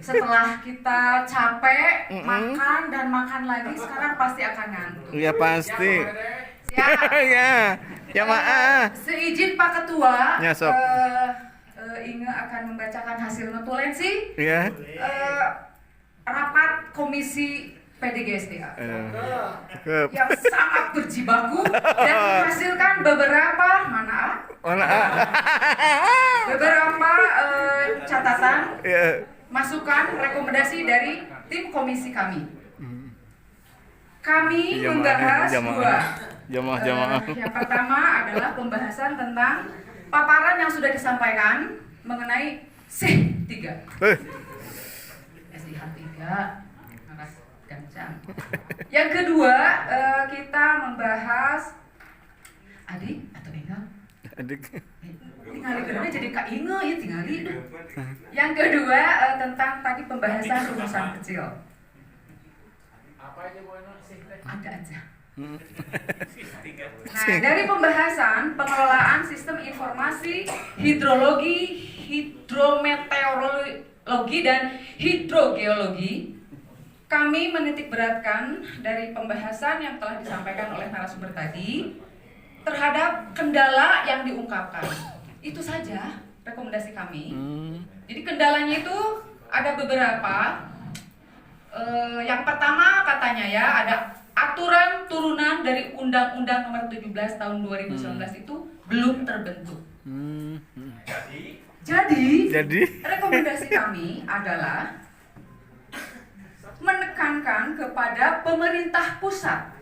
setelah kita capek makan dan makan lagi, sekarang pasti akan ngantuk. Iya pasti. Siap. Ya maaf. Seizin Pak Ketua, Ya, sok. Inge akan membacakan hasil notulensi Iya. rapat komisi PDGSDA Cakep. yang sangat berjibaku dan menghasilkan beberapa beberapa catatan, Iya. masukan, rekomendasi dari tim komisi kami. Kami membahas dua. Jamaah. Yang pertama adalah pembahasan tentang paparan yang sudah disampaikan mengenai SIH 3. SIH 3 Maras Gancang. Yang kedua, kita membahas adik atau Inga? Adik. Tinggali kedua jadi Kak Inge ya tinggali. Yang kedua tentang tadi pembahasan rumusan kecil. Apa aja Bu Eno? Ada aja. Nah, dari pembahasan pengelolaan sistem informasi hidrologi, hidrometeorologi, dan hidrogeologi, kami menitik beratkan dari pembahasan yang telah disampaikan oleh narasumber tadi terhadap kendala yang diungkapkan. Itu saja rekomendasi kami. Jadi kendalanya itu ada beberapa. Yang pertama katanya ya ada aturan turunan dari Undang-Undang Nomor 17 Tahun 2019 itu belum terbentuk. Jadi rekomendasi kami adalah menekankan kepada pemerintah pusat.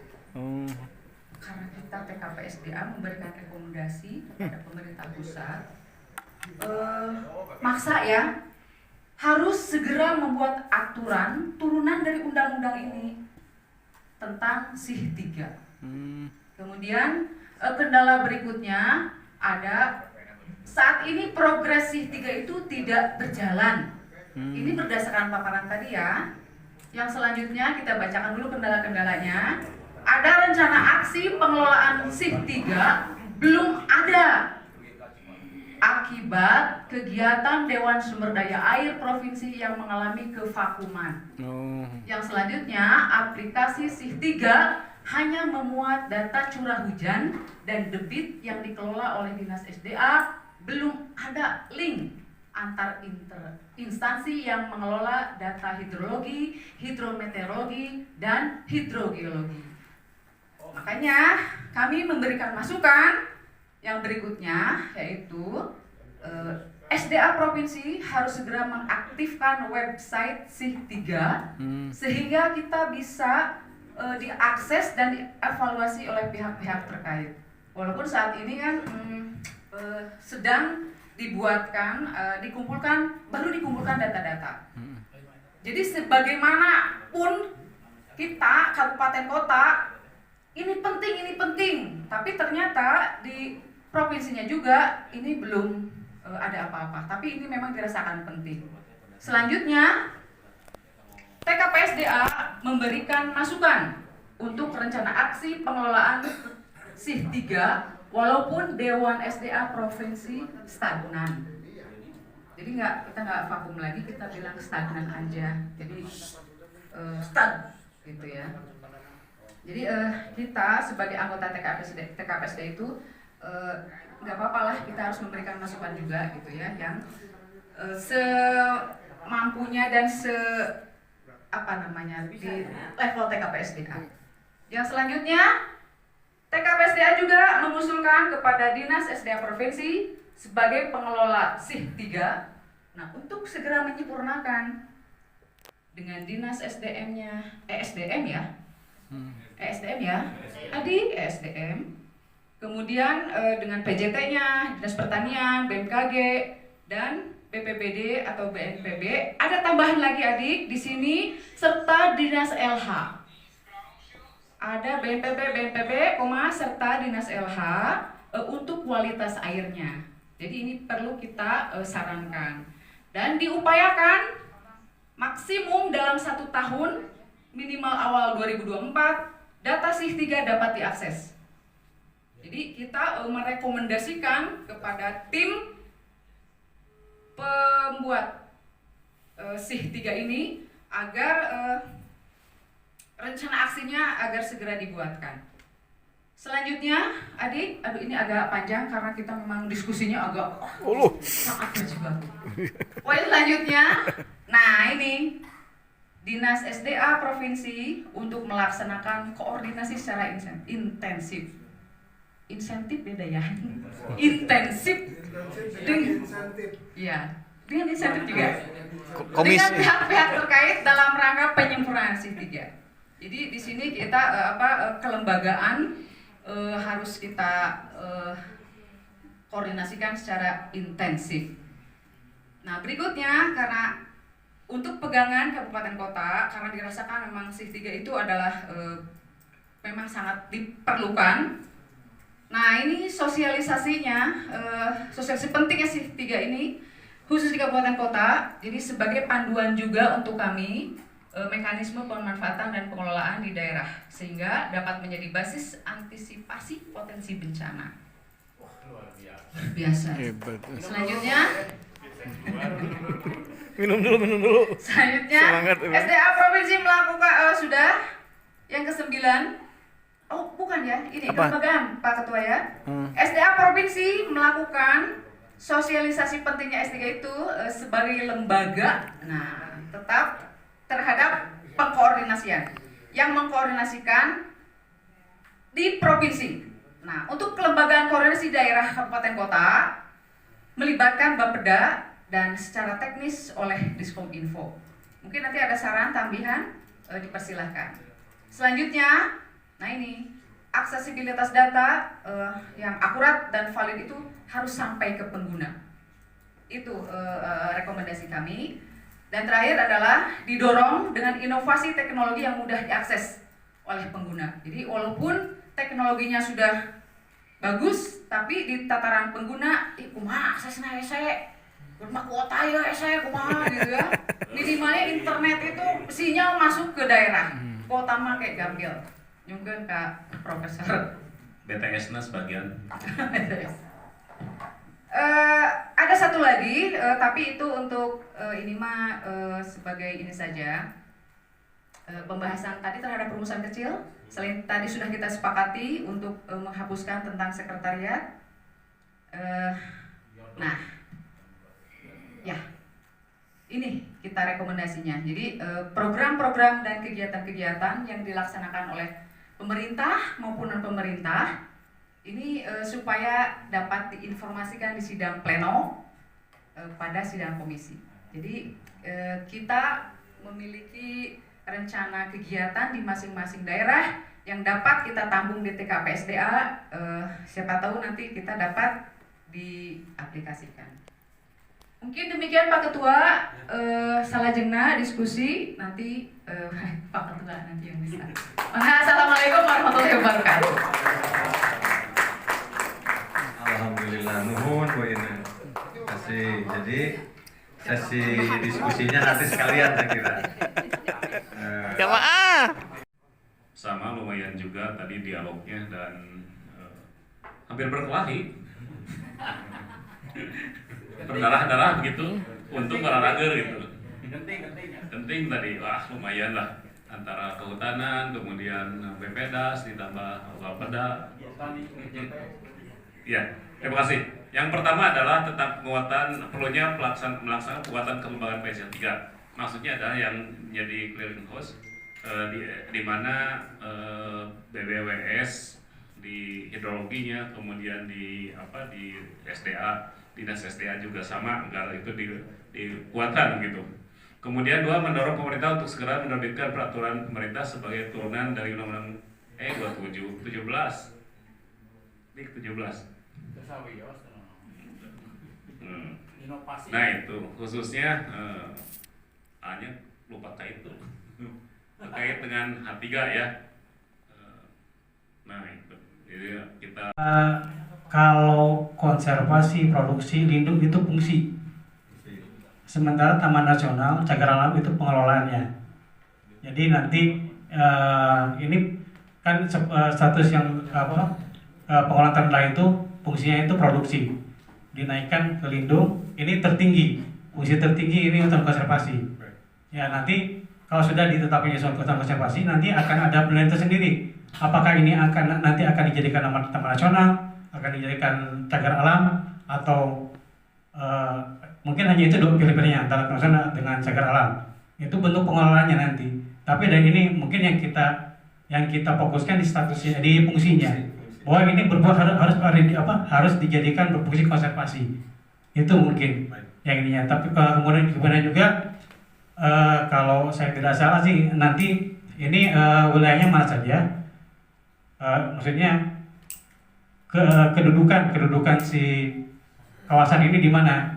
Karena kita TKPSDA memberikan rekomendasi kepada pemerintah pusat, maksa ya, harus segera membuat aturan turunan dari undang-undang ini tentang SIH 3. Kemudian kendala berikutnya ada saat ini progres SIH 3 itu tidak berjalan. Ini berdasarkan paparan tadi ya. Yang selanjutnya kita bacakan dulu kendala-kendalanya. Ada rencana aksi pengelolaan SIH 3 belum ada akibat kegiatan Dewan Sumber Daya Air Provinsi yang mengalami kevakuman. Yang selanjutnya, aplikasi SIH 3 hanya memuat data curah hujan dan debit yang dikelola oleh Dinas SDA, belum ada link antar instansi yang mengelola data hidrologi, hidrometeorologi, dan hidrogeologi. Makanya kami memberikan masukan yang berikutnya, yaitu SDA Provinsi harus segera mengaktifkan website SIH 3 sehingga kita bisa diakses dan dievaluasi oleh pihak-pihak terkait. Walaupun saat ini kan sedang dibuatkan, baru dikumpulkan data-data. Jadi sebagaimanapun kita kabupaten kota ini penting, tapi ternyata di provinsinya juga ini belum ada apa-apa, tapi ini memang dirasakan penting. Selanjutnya, TKPSDA memberikan masukan untuk rencana aksi pengelolaan SIH 3 walaupun Dewan SDA Provinsi stagnan. Jadi kita nggak vakum lagi, kita bilang stagnan aja. Jadi gitu ya. Jadi kita sebagai anggota TKPSDA itu nggak apa-apa lah, kita harus memberikan masukan juga gitu ya, yang semampunya dan di level TKPSDA. Yang selanjutnya, TKPSDA juga mengusulkan kepada Dinas SDA Provinsi sebagai pengelola SIH 3, nah untuk segera menyempurnakan dengan Dinas SDM-nya, ESDM ya, ESDM. Kemudian dengan PJT-nya, Dinas Pertanian, BMKG, dan BPBD atau BNPB. Ada tambahan lagi adik di sini, serta Dinas LH. Ada BNPB, serta Dinas LH untuk kualitas airnya. Jadi ini perlu kita sarankan. Dan diupayakan maksimum dalam 1 tahun, minimal awal 2024, data SIH 3 dapat diakses. Jadi kita merekomendasikan kepada tim pembuat SIH 3 ini agar rencana aksinya agar segera dibuatkan. Selanjutnya, adik, aduh ini agak panjang karena kita memang diskusinya agak sangat juga. Selanjutnya, nah ini Dinas SDA Provinsi untuk melaksanakan koordinasi secara intensif. Insentif beda ya, intensif dengan insentif juga dengan pihak-pihak terkait dalam rangka penyempurnaan SIH 3. Jadi di sini kita kelembagaan harus kita koordinasikan secara intensif. Nah berikutnya, karena untuk pegangan kabupaten kota, karena dirasakan memang SIH 3 itu adalah memang sangat diperlukan. Nah ini sosialisasinya, sosialisasi pentingnya SIH 3 ini khusus di kabupaten kota, jadi sebagai panduan juga untuk kami mekanisme pemanfaatan dan pengelolaan di daerah sehingga dapat menjadi basis antisipasi potensi bencana. Luar Biasa. Hebat. Selanjutnya, Minum dulu. selanjutnya Semangat, SDA Provinsi melakukan sudah yang ke-9. Oh bukan ya, ini Apa? kelembagaan Pak Ketua ya. SDA Provinsi melakukan sosialisasi pentingnya S3 itu sebagai lembaga, nah tetap terhadap pengkoordinasian yang mengkoordinasikan di provinsi. Nah untuk kelembagaan koordinasi daerah kabupaten kota melibatkan Bapeda dan secara teknis oleh Diskominfo. Mungkin nanti ada saran tambahan, dipersilahkan. Selanjutnya, nah ini aksesibilitas data yang akurat dan valid itu harus sampai ke pengguna. Itu rekomendasi kami. Dan terakhir adalah didorong dengan inovasi teknologi yang mudah diakses oleh pengguna. Jadi walaupun teknologinya sudah bagus, tapi di tataran pengguna, kumaha aksesnya saya, rumah kuota ya saya kumaha gitu ya. Minimalnya internet itu sinyal masuk ke daerah. Kota mah kayak gambil. Nyungkeun ka Profesor. BTS-nya sebagian. Ada satu lagi, tapi itu untuk ini mah sebagai ini saja. Pembahasan tadi terhadap perumusan kecil. Selain tadi sudah kita sepakati untuk menghapuskan tentang sekretariat. Nah, ya, ini kita rekomendasinya. Jadi program-program dan kegiatan-kegiatan yang dilaksanakan oleh pemerintah maupun non pemerintah ini supaya dapat diinformasikan di sidang pleno pada sidang komisi. Jadi kita memiliki rencana kegiatan di masing-masing daerah yang dapat kita tampung di TKP SDA. Siapa tahu nanti kita dapat diaplikasikan. Mungkin demikian Pak Ketua, salajengna diskusi nanti Pak Ketua nanti yang bisa. Assalamualaikum warahmatullahi wabarakatuh. Alhamdulillah, nuhun Bu ini. Kasih. Jadi sesi diskusinya nanti sekalian saya kira. Jamaah. Sama lumayan juga tadi dialognya dan hampir berkelahi. Berdarah-darah begitu untuk olahraga gitu. Penting tadi, wah lumayan lah antara kehutanan, kemudian BPDAS ditambah Bapeda. Ya, terima kasih. Yang pertama adalah tentang penguatan perlunya melaksanakan penguatan kelembagaan PSL 3. Maksudnya adalah yang menjadi clearing house di mana BBWS di hidrologinya, kemudian di SDA, dinas SDA juga sama agar itu dikuatkan gitu. Kemudian 2, mendorong pemerintah untuk segera menerbitkan peraturan pemerintah sebagai turunan dari Undang-Undang 17. Nah itu khususnya hanya lupa itu terkait dengan H3 ya. Nah itu jadi kita kalau konservasi, produksi, lindung itu fungsi. Sementara Taman Nasional Cagar Alam itu pengelolaannya. Jadi nanti ini kan status yang pengelolaan tanah itu fungsinya itu produksi, dinaikkan ke lindung, ini tertinggi fungsi tertinggi ini hutan konservasi. Ya nanti kalau sudah ditetapkan sebagai hutan konservasi, nanti akan ada penilaian tersendiri. Apakah ini nanti akan dijadikan taman nasional, akan dijadikan cagar alam, atau mungkin hanya itu dua pilih-pilihnya antara taman nasional dengan cagar alam. Itu bentuk pengelolaannya nanti. Tapi dari ini mungkin yang kita fokuskan di statusnya, di fungsinya. Bahwa ini berbuat harus dijadikan berfungsi konservasi. Itu mungkin yang ininya. Tapi kemudian juga kalau saya tidak salah sih nanti ini wilayahnya mana saja. Maksudnya kedudukan si kawasan ini di mana.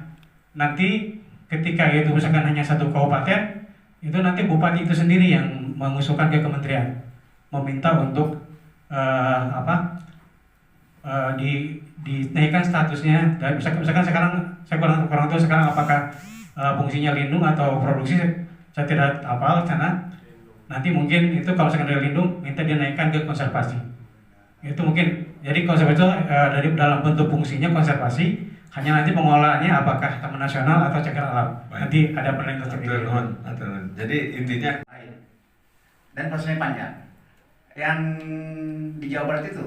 Nanti ketika itu misalkan hanya satu kabupaten, itu nanti bupati itu sendiri yang mengusulkan ke kementerian, meminta untuk dinaikkan statusnya. Dan misalkan sekarang saya kurang tahu sekarang apakah fungsinya lindung atau produksi, saya tidak hafal sana. Nanti mungkin itu kalau misalkan dari lindung minta dinaikkan ke konservasi. Itu mungkin. Jadi konservasi itu dari dalam bentuk fungsinya konservasi, hanya nanti pengolahannya apakah taman nasional atau cagar alam. Nanti ada penelitian tersendiri. Jadi intinya dan prosesnya panjang. Yang di Jawa Barat itu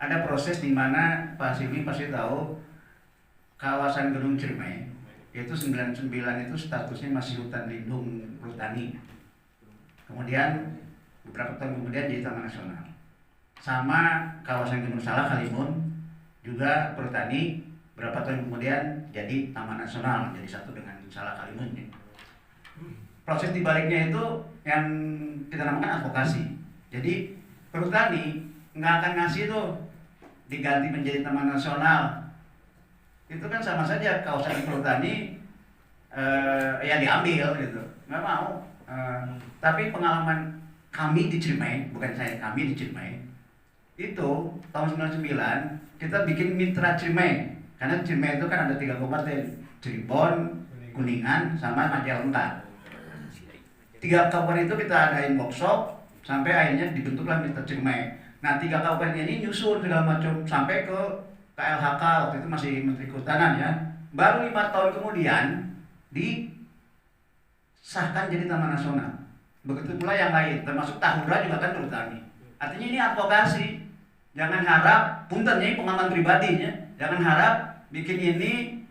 ada proses di mana Pak Simi pasti tahu kawasan Gunung Ciremai yaitu 99 itu statusnya masih hutan lindung perhutani. Kemudian beberapa tahun kemudian jadi taman nasional. Sama kawasan Gunung Salak Kalimun juga perhutani, berapa tahun kemudian jadi taman nasional, jadi satu dengan Salak Kalimun. Proses dibaliknya itu yang kita namakan advokasi. Jadi perhutani nggak akan ngasih tuh diganti menjadi taman nasional. Itu kan sama saja kawasan perhutani ya diambil gitu, nggak mau. Tapi pengalaman kami di Ciremai, bukan saya, kami di Ciremai, itu tahun 99 kita bikin mitra Ciremai. Karena Ciremai itu kan ada 3 kabupaten, Cirebon, Kuningan, sama Majalengka. 3 kabupaten itu kita adain workshop sampai akhirnya dibentuklah mitra Ciremai. Nah 3 kabupaten ini nyusun segala macam sampai ke KLHK, waktu itu masih Menteri Kehutanan ya. Baru 5 tahun kemudian disahkan jadi taman nasional. Begitu pula yang lain, termasuk Tahura juga kan perhutani. Artinya ini advokasi. Jangan harap, punten ini pengalaman pribadinya, jangan harap bikin ini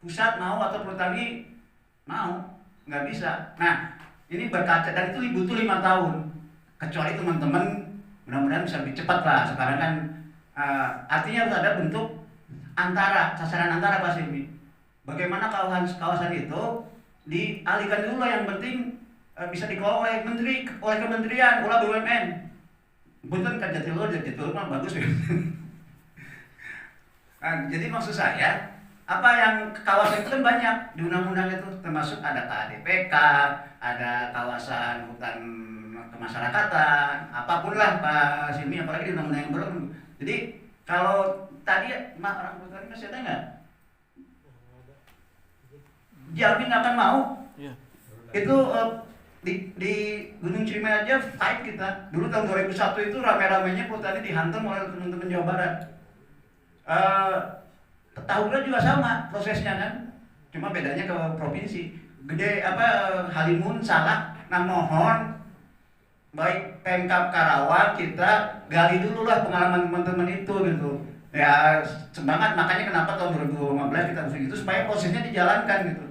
pusat mau atau perhutani mau, nggak bisa. Nah ini berkaca, dan itu butuh 5 tahun. Kecuali teman-teman mudah-mudahan bisa lebih cepat lah. Sekarang kan artinya harus ada bentuk antara, sasaran antara Pak Simi. Bagaimana kawasan itu dialihkan dulu, yang penting bisa dikelola oleh menteri, oleh kementerian, oleh BUMN. Punten kan Jatiluhur mah bagus ya. Nah, jadi maksud saya, apa yang kawasan itu kan banyak di undang-undang itu, termasuk ada KADPK, ada kawasan hutan kemasyarakatan, apapun lah Pak Simi, apalagi di undang-undang yang belum. Jadi kalau tadi orang perhutani masih ada nggak? Jamin akan mau. Iya. Itu di Gunung Ciremai aja fight kita. Dulu tahun 2001 itu rame-ramenya perhutani dihantam oleh teman-teman Jawa Barat. Tahura juga sama prosesnya kan, cuma bedanya ke provinsi. Gede Halimun, Salak. Nah mohon baik Pemkab Karawang kita gali dulu lah pengalaman teman-teman itu gitu. Ya semangat, makanya kenapa tahun 2015 kita usul itu supaya prosesnya dijalankan gitu.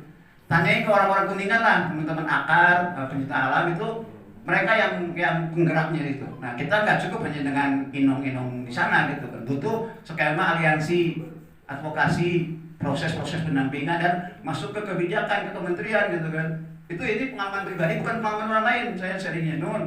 Tanyain ke orang-orang Kuningan lah, teman-teman akar, pencinta alam itu, mereka yang penggeraknya itu. Nah kita nggak cukup hanya dengan inong-inong di sana gitu kan, butuh skema aliansi, advokasi, proses-proses pendampingan dan masuk ke kebijakan, ke kementerian gitu kan. Itu ini pengalaman pribadi, bukan pengalaman orang lain, saya sharingnya nun.